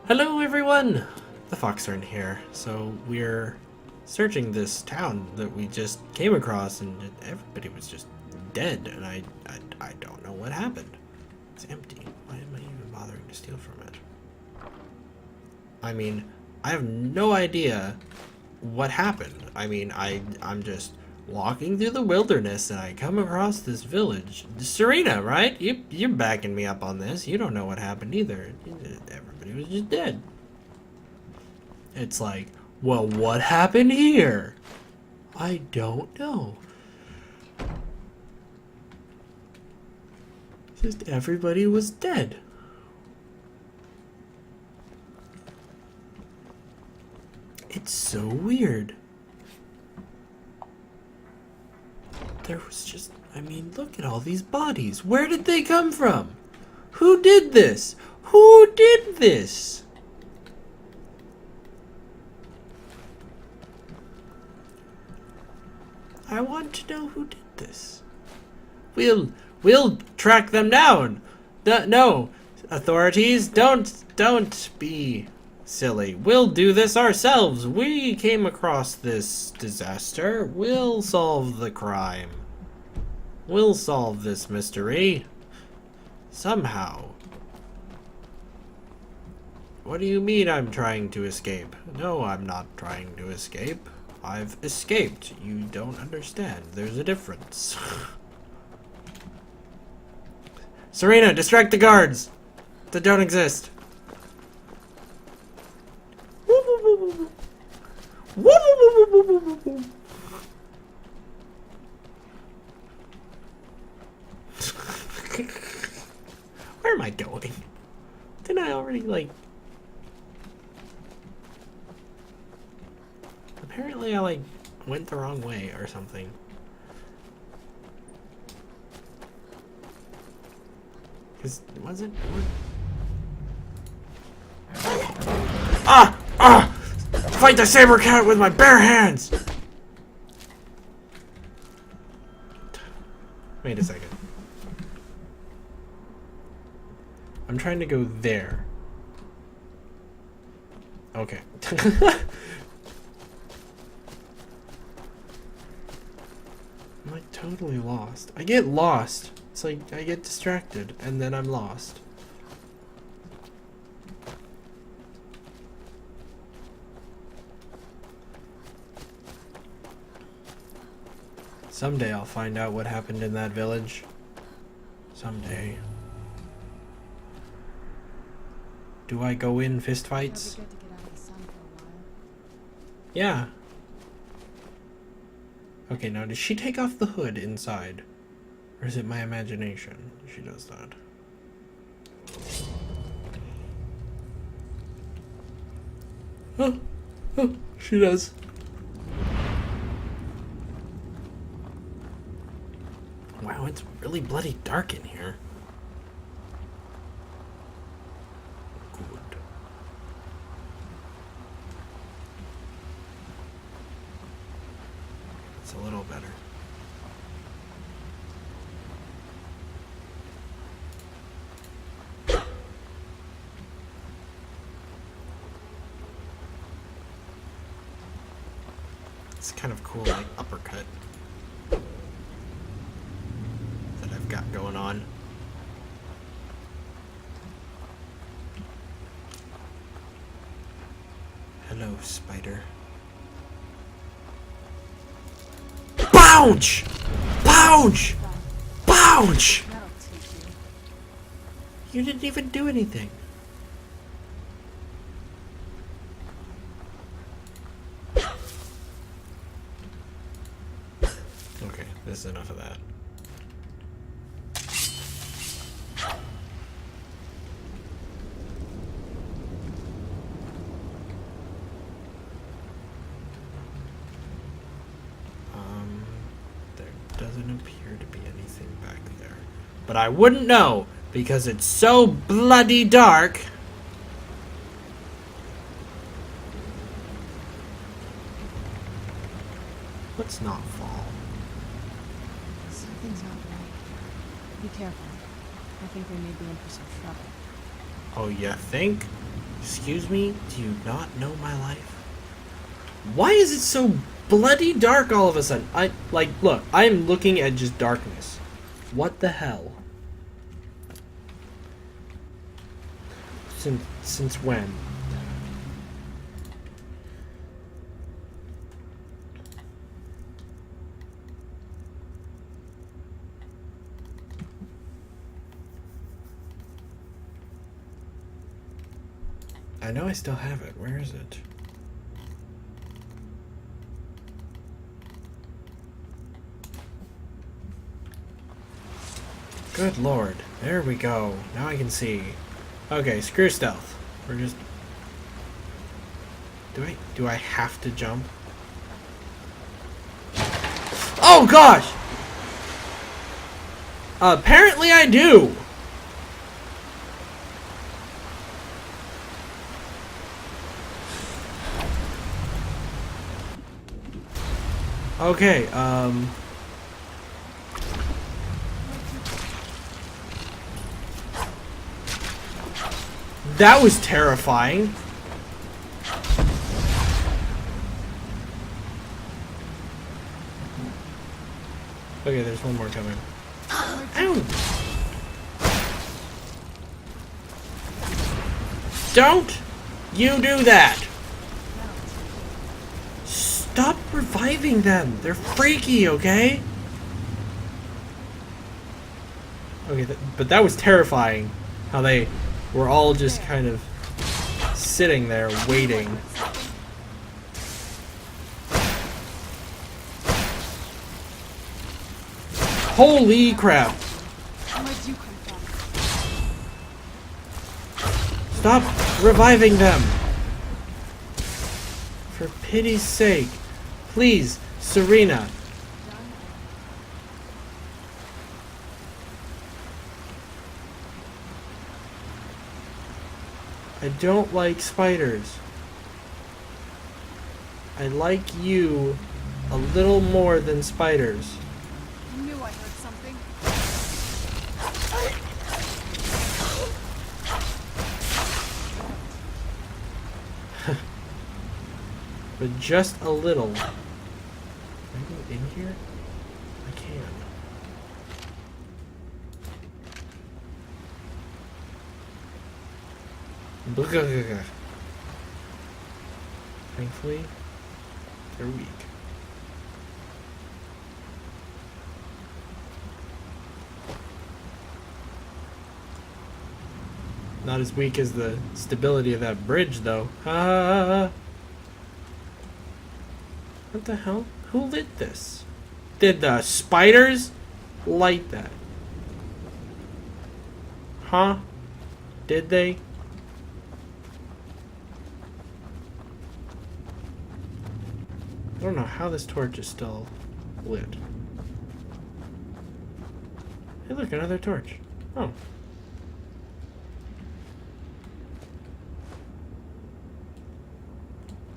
Hello everyone! TheFoxern here. So we're searching this town that we just came across and everybody was just dead and I don't know what happened. It's empty. Why am I even bothering to steal from it? I mean, I have no idea what happened. I mean, I'm just walking through the wilderness and I come across this village. Serena, right? You're backing me up on this. You don't know what happened either. Everybody was just dead. It's like, well, what happened here? I don't know. Just everybody was dead. It's so weird. There was just, I mean, look at all these bodies. Where did they come from? Who did this? Who did this? I want to know who did this. We'll track them down. No, authorities, don't be silly. We'll do this ourselves. We came across this disaster. We'll solve the crime. We'll solve this mystery. Somehow. What do you mean I'm trying to escape? No, I'm not trying to escape. I've escaped. You don't understand. There's a difference. Serena, distract the guards that don't exist. Where am I going? Didn't I already, like... Apparently I, like, went the wrong way or something. Because, was it? Ah! Ah! Fight the saber cat with my bare hands! Wait a second. I'm trying to go there. Okay. I'm like totally lost. I get lost. It's like I get distracted and then I'm lost. Someday I'll find out what happened in that village. Someday. Do I go in fistfights? Yeah. Okay, now does she take off the hood inside? Or is it my imagination? She does that. Oh, oh, she does. Wow, it's really bloody dark in here. Good. It's a little better. It's kind of cool, like, uppercut that I've got going on. Hello, spider. Bounce! Bounce! Bounce! You didn't even do anything. Okay, this is enough of that. There doesn't appear to be anything back there. But I wouldn't know because it's so bloody dark. Let's not fall. Something's not right. Be careful. I think we may be in for some trouble. Oh, you think? Excuse me? Do you not know my life? Why is it so bloody dark all of a sudden? Look, I'm looking at just darkness. What the hell? Since when? I know I still have it. Where is it? Good lord. There we go. Now I can see. Okay, screw stealth. We're just... Do I have to jump? Oh gosh! Apparently I do! Okay, that was terrifying. Okay, there's one more coming. Ow! Don't you do that! Stop reviving them! They're freaky, okay? Okay, but that was terrifying. How they were all just kind of sitting there waiting. Holy crap! Stop reviving them! For pity's sake. Please, Serena. I don't like spiders. I like you a little more than spiders. I knew I heard something. But just a little. Can I go in here? I can. Thankfully, they're weak. Not as weak as the stability of that bridge, though. Ah! What the hell? Who lit this? Did the spiders light that? Huh? Did they? I don't know how this torch is still lit. Hey look, another torch. Oh.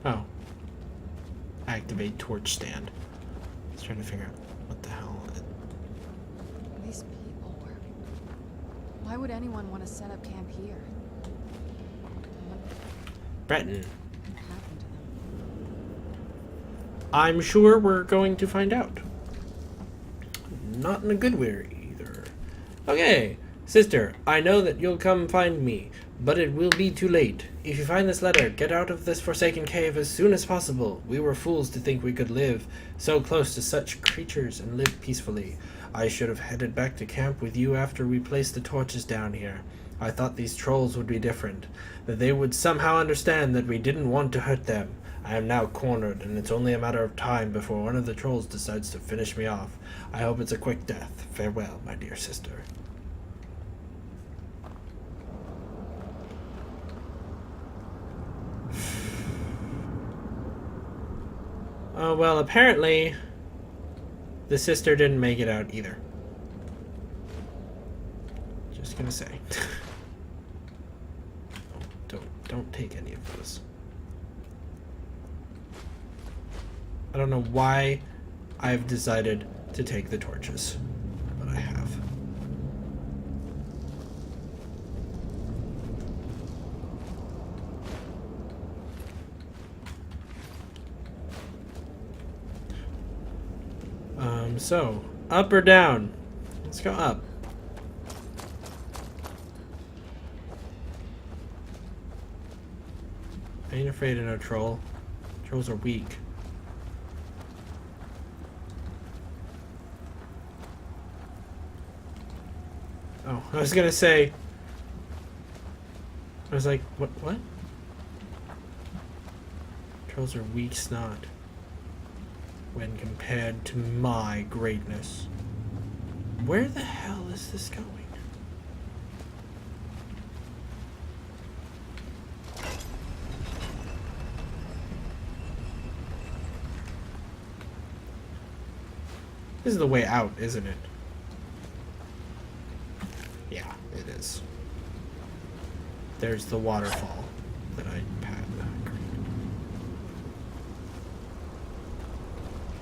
Oh. Activate torch stand. I was trying to figure out what the hell. These people were... Why would anyone want to set up camp here? Breton. What happened to them? I'm sure we're going to find out. Not in a good way either. Okay, sister, I know that you'll come find me, but it will be too late. If you find this letter, get out of this forsaken cave as soon as possible. We were fools to think we could live so close to such creatures and live peacefully. I should have headed back to camp with you after we placed the torches down here. I thought these trolls would be different, that they would somehow understand that we didn't want to hurt them. I am now cornered, and it's only a matter of time before one of the trolls decides to finish me off. I hope it's a quick death. Farewell, my dear sister. Oh, well, apparently the sister didn't make it out either. Just gonna say. Don't take any of those. I don't know why I've decided to take the torches, but I have. So, up or down? Let's go up. I ain't afraid of no troll. Trolls are weak. Oh, I was gonna say... I was like, what? Trolls are weak snot when compared to my greatness. Where the hell is this going? This is the way out, isn't it? Yeah, it is. There's the waterfall that I passed.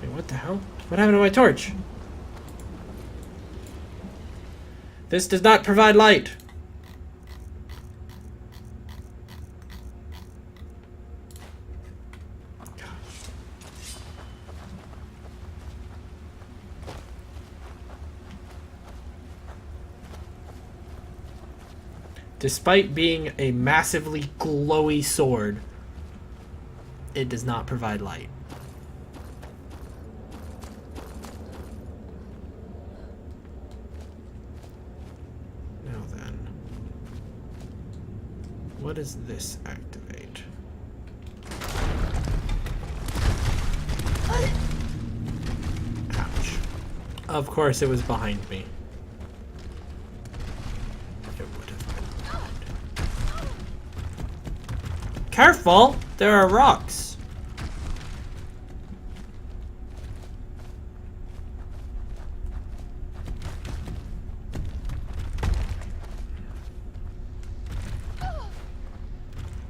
Wait, what the hell? What happened to my torch? This does not provide light. Despite being a massively glowy sword, it does not provide light. Now then, what does this activate? Ouch. Of course it was behind me. Careful! There are rocks.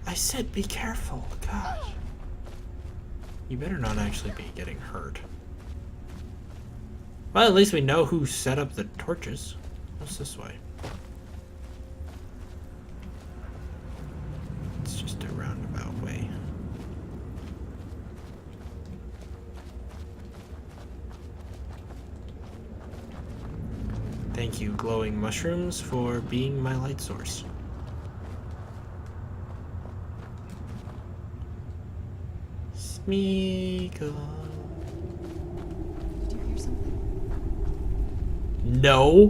I said be careful. Gosh. You better not actually be getting hurt. Well, at least we know who set up the torches. What's this way? Thank you, glowing mushrooms, for being my light source. Smeagol. Did you hear something? No.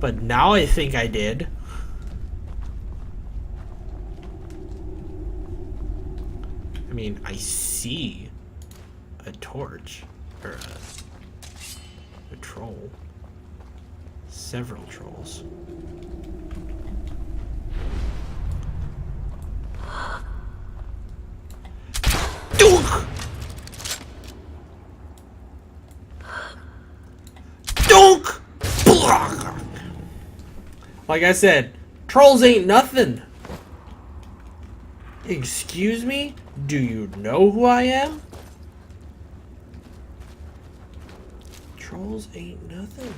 But now I think I did. I mean, I see a torch. Or a troll. Several trolls. Dunk! Dunk! Like I said, trolls ain't nothing. Excuse me? Do you know who I am? Trolls ain't nothing.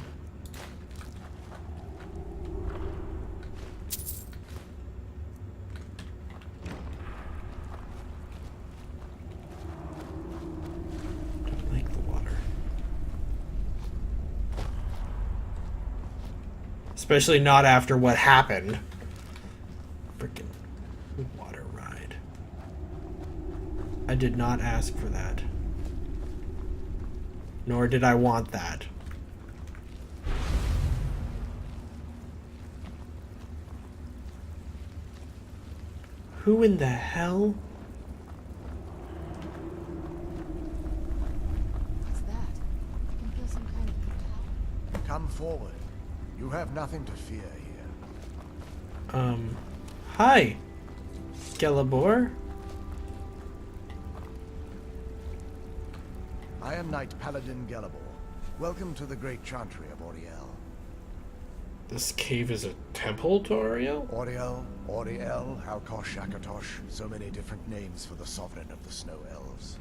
Especially not after what happened. Freaking water ride. I did not ask for that. Nor did I want that. Who in the hell? What's that? I can feel some kind of power. Come forward. You have nothing to fear here. Hi, Gelabor. I am Knight Paladin Gelabor. Welcome to the great chantry of Auriel. This cave is a temple to Oriel? Auriel, Auriel, Halkosh, Akatosh, so many different names for the sovereign of the snow elves.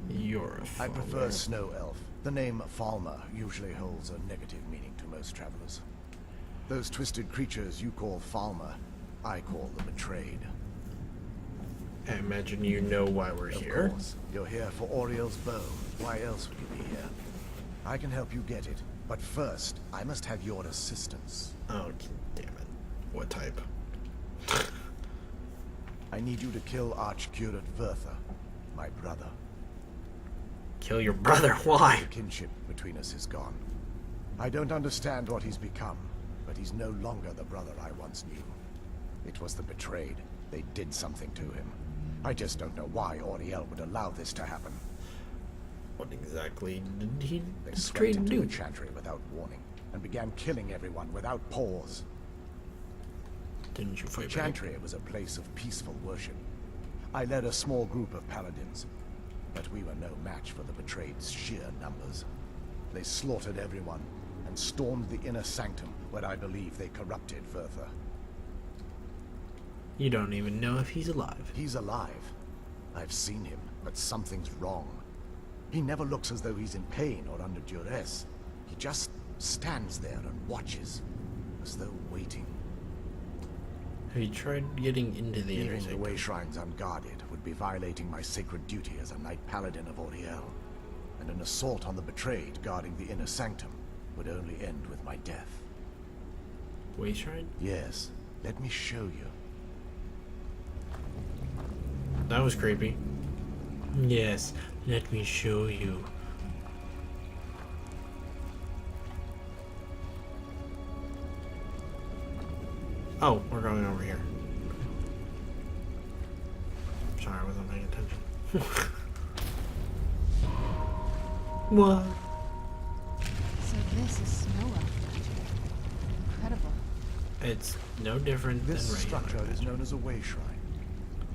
You're a I follower. prefer snow elf. The name Falmer usually holds a negative meaning to most travelers. Those twisted creatures you call Falmer, I call the betrayed. I imagine you know why we're here. Of course. You're here for Oriel's bow. Why else would you be here? I can help you get it, but first, I must have your assistance. Oh, damn it. What type? I need you to kill Archcurate Vertha, my brother. Kill your brother? Why? The kinship between us is gone. I don't understand what he's become, but he's no longer the brother I once knew. It was the betrayed. They did something to him. I just don't know why Oriel would allow this to happen. What exactly did he They betray swept into do? the Chantry without warning, and began killing everyone without pause. Didn't you fight The back? Chantry was a place of peaceful worship. I led a small group of paladins, but we were no match for the betrayed's sheer numbers. They slaughtered everyone, and stormed the inner sanctum, where I believe they corrupted Vertha. You don't even know if he's alive. He's alive. I've seen him, but something's wrong. He never looks as though he's in pain or under duress. He just stands there and watches, as though waiting. Have you tried getting into the inner Leaving the sanctum? way shrines unguarded would be violating my sacred duty as a knight paladin of Oriel. And an assault on the betrayed guarding the inner sanctum would only end with my death. Way shrine? Yes, let me show you. That was creepy. Yes, let me show you. Oh, we're going over here. Sorry, I wasn't paying attention. What? So this is Snow Elf magic. Incredible. It's no different This than regular structure is magic. known as a way shrine.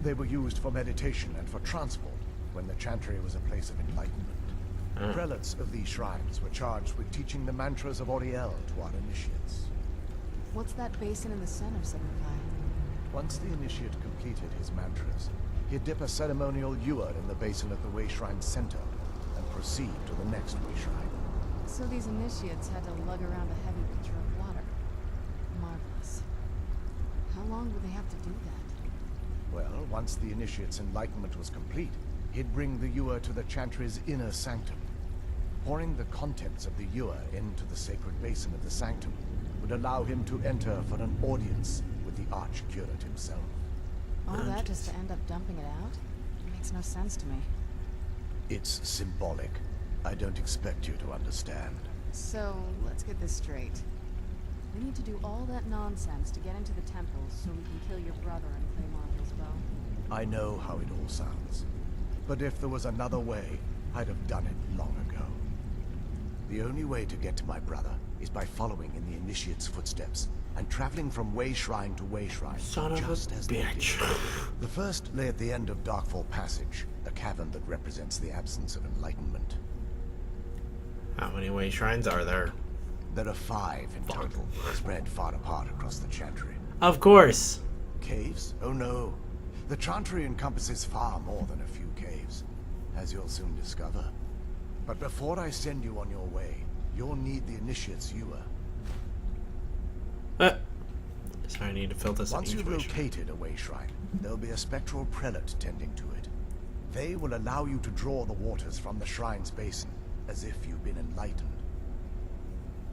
They were used for meditation and for transport when the Chantry was a place of enlightenment. Ah. Prelates of these shrines were charged with teaching the mantras of Oriel to our initiates. What's that basin in the center signify? Once the initiate completed his mantras, he'd dip a ceremonial ewer in the basin at the way shrine's center and proceed to the next way shrine. So these initiates had to lug around a heavy pitcher of water. Marvelous. How long would they have to do that? Well, once the initiate's enlightenment was complete, he'd bring the ewer to the Chantry's inner sanctum. Pouring the contents of the ewer into the sacred basin of the sanctum would allow him to enter for an audience with the Archcurate himself. All that just to end up dumping it out? It makes no sense to me. It's symbolic. I don't expect you to understand. So, let's get this straight. We need to do all that nonsense to get into the temples so we can kill your brother and claim Arthur's bow. I know how it all sounds. But if there was another way, I'd have done it long ago. The only way to get to my brother is by following in the initiate's footsteps and traveling from way shrine to way shrine, Son of just a as they bitch. did. The first lay at the end of Darkfall Passage, a cavern that represents the absence of enlightenment. How many way shrines are there? There are 5 in total, spread far apart across the Chantry. Of course. Caves? Oh no. The Chantry encompasses far more than a few caves, as you'll soon discover. But before I send you on your way, you'll need the initiate's ewer. So I need to fill this Once in each you've way shrine. located a way shrine, there'll be a spectral prelate tending to it. They will allow you to draw the waters from the shrine's basin, as if you've been enlightened.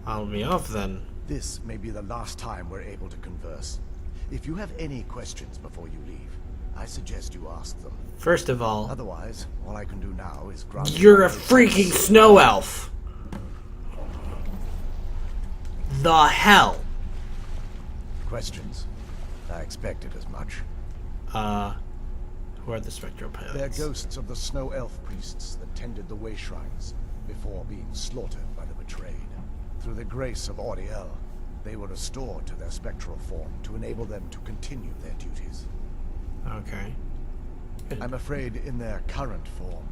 I'll be off then. This may be the last time we're able to converse. If you have any questions before you leave, I suggest you ask them. First of all, Otherwise, all I can do now is grant you you're a my freaking snow elf. The hell? questions. I expected as much. Who are the spectral pilots? They're ghosts of the snow elf priests that tended the way shrines before being slaughtered by the betrayed. Through the grace of Oriel, they were restored to their spectral form to enable them to continue their duties. Okay. Good. I'm afraid in their current form,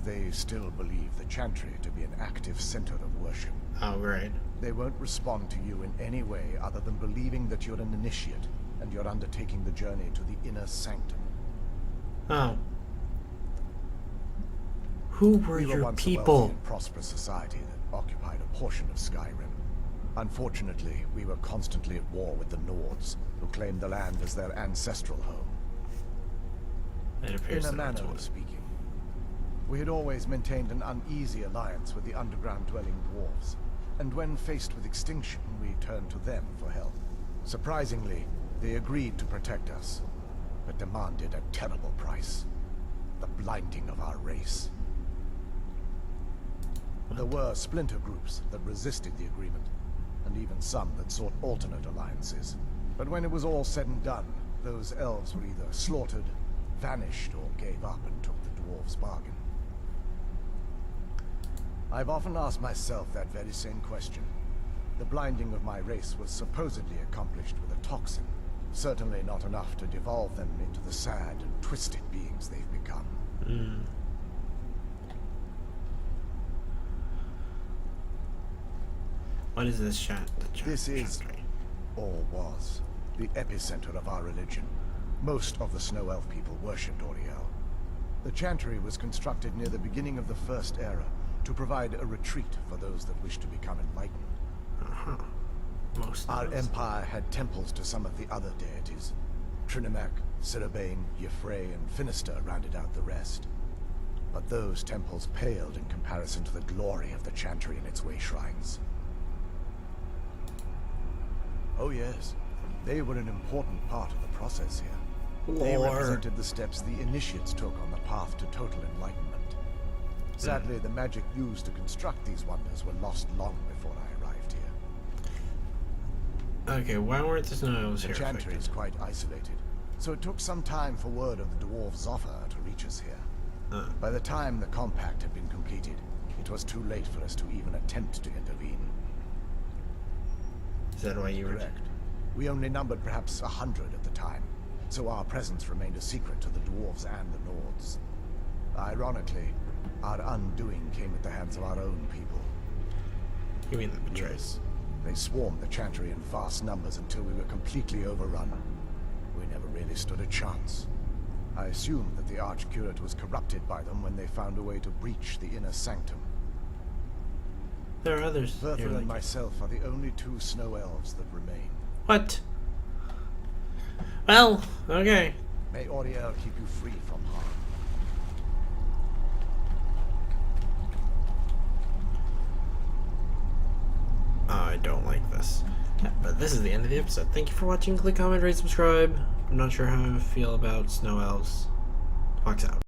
they still believe the Chantry to be an active center of worship. Oh, great. They won't respond to you in any way other than believing that you're an initiate and you're undertaking the journey to the inner sanctum. Oh. Who were We were your once a wealthy people? and prosperous society that occupied a portion of Skyrim. Unfortunately, we were constantly at war with the Nords, who claimed the land as their ancestral home. It appears In a the manner North of would. speaking. We had always maintained an uneasy alliance with the underground-dwelling dwarves, and when faced with extinction, we turned to them for help. Surprisingly, they agreed to protect us, but demanded a terrible price. The blinding of our race. There were splinter groups that resisted the agreement, and even some that sought alternate alliances. But when it was all said and done, those elves were either slaughtered, vanished, or gave up and took the dwarves' bargain. I've often asked myself that very same question. The blinding of my race was supposedly accomplished with a toxin. Certainly not enough to devolve them into the sad and twisted beings they've become. What is this chat? This is, chantry? or was, the epicenter of our religion. Most of the Snow Elf people worshipped Oriel. The chantry was constructed near the beginning of the First Era to provide a retreat for those that wished to become enlightened. Most of Our us. empire had temples to some of the other deities. Trinimac, Sirabane, Yffrey, and Finister rounded out the rest. But those temples paled in comparison to the glory of the chantry and its way shrines. Oh yes, they were an important part of the process here. They Lore. represented the steps the initiates took on the path to total enlightenment. Sadly, the magic used to construct these wonders were lost long before I arrived here. Okay, why weren't the Snow Elves The here? chantry is quite isolated, so it took some time for word of the dwarves' offer to reach us here. By the time the compact had been completed, it was too late for us to even attempt to intervene. Is that why you were? Correct. We only numbered perhaps 100 at the time, so our presence remained a secret to the dwarves and the Nords. Ironically, our undoing came at the hands of our own people. You mean the betrayers? Yes. They swarmed the chantry in vast numbers until we were completely overrun. We never really stood a chance. I assumed that the Archcurate was corrupted by them when they found a way to breach the inner sanctum. There are others. Bertha here, and like- myself are the only two snow elves that remain. What? Well, okay. May Oriel keep you free from harm. I don't like this. But this is the end of the episode. Thank you for watching. Click, comment, rate, subscribe. I'm not sure how I feel about Snow Elves. Fox out.